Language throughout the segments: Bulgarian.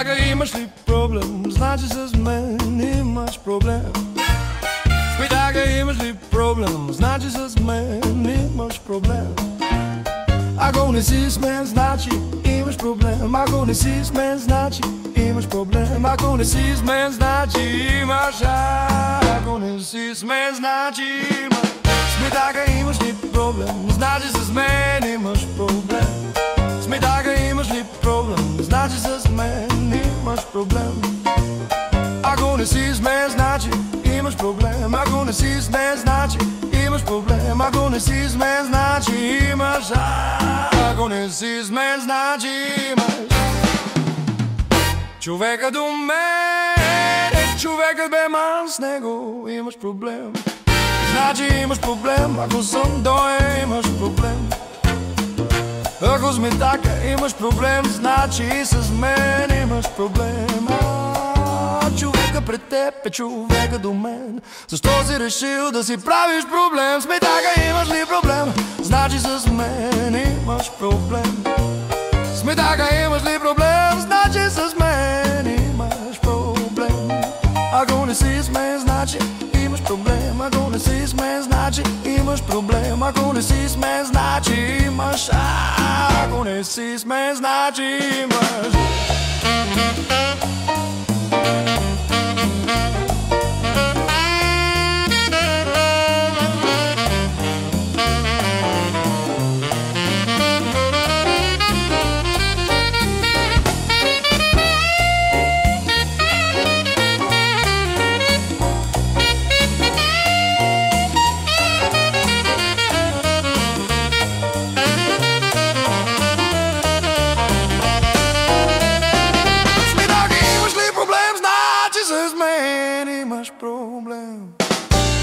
Смитака, имаш ли проблем? Значи с мен имаш проблем. Смитака, имаш ли проблем? Значи с мен имаш проблем. Ако не си с мен, значи имаш проблем. Ако не си с мен, значи имаш проблем. Ако не си с мен, значи имаш. Ако не си с мен, значи имаш. Смитака, имаш ли проблем? Значи с мен имаш проблем. Смитака, имаш ли проблем? Значи с мен имаш проблем. Ако не си с мен, значи имаш проблем. Ако не си с мен, значи имаш проблем. Ако не си с мен, значи имаш. Ако не си с мен, значи имаш. Човека до мен е човекът, бе, ман с него имаш проблем. Значи имаш проблем. Ако съм дое, имаш проблем. Ако с Смитака имаш проблем, значи и с мен имаш проблем. Човека пред теб е човека до мен. Защо си решил да си правиш проблем? Смитака, имаш ли проблем? Значи с мен имаш проблем. Смитака, имаш ли проблем? Значи с мен имаш проблем. Ако не си с мен, значи имаш проблем. Ако не си с мен, значи имаш проблем. Ако не си с мен, значи имаш. Ако не си с мен, значи имаш.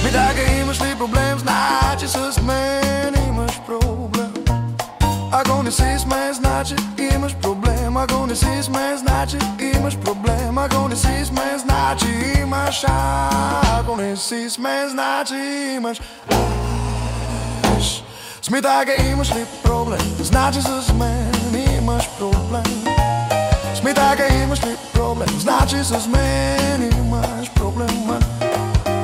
Смитака, имаш ли проблем? Значи с мен имаш проблем. Ако не си с мен, значи имаш проблем. Ако не си с мен, значи имаш проблем. Ако не си с мен, значи имаш. Ако не си с мен, значи имаш. Смитака, имаш ли проблем? Значи с мен имаш проблем. Смитака, имаш ли проблем? Значи с мен имаш проблем.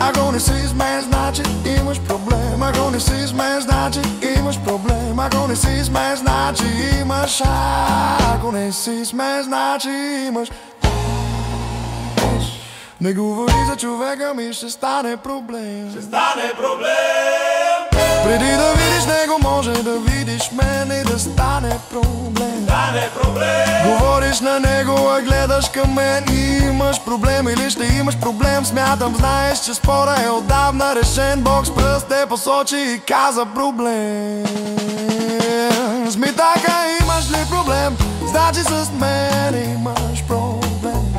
Ако не си с мен, значи имаш проблем. Ако не си с мен, значи имаш проблем. Ако не си с мен, значи имаш. Ако не си с мен, значи имаш. Не говори за човека ми, ще стане проблем. Ще стане проблем. Преди да видиш него, може да видиш мен и да стане проблем. Стане проблем. Говориш на него, а гледаш към мен и имаш проблем или ще имаш проблем. Смятам, знаеш, че спора е отдавна решен. Бог с пръст те посочи и каза проблем. Смитака, имаш ли проблем? Значи с мен имаш проблем.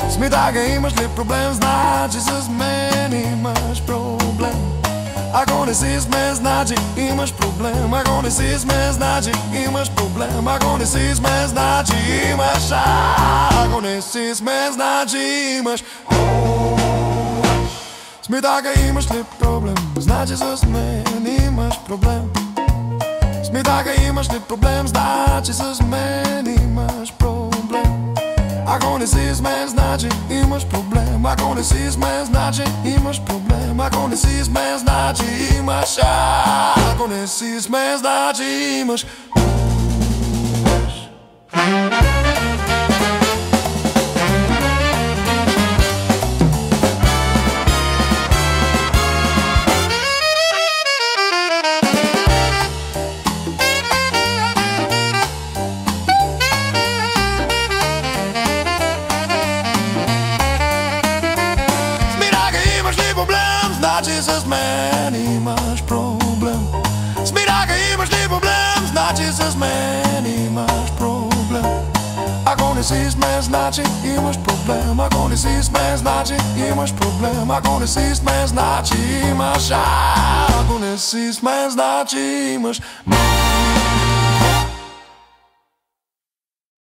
Смитака, имаш ли проблем? Значи с мен имаш проблем. Ако не си с мен, значи имаш проблем. Ако не си с мен, значи имаш проблем. Ако не си с мен, значи имаш. Ако не си с мен, значи имаш. Смитака, имаш ли проблем? Значи с мен имаш проблем. Смитака, имаш ли проблем? Значи с мен имаш проблем. Ако не си с мен, значи имаш проблем. Ако не си с мен, значи имаш проблем. Ако не си с мен, значи имаш. Ако не си с мен, значи имаш. Значи с мен имаш проблем. Смитака, имаш ли проблем? Значи с мен имаш проблем. Ако не си с мен, значи имаш проблем. Ако не си с мен, значи имаш проблем. Ако не си с мен, значи имаш. Ако не си с мен, значи имаш.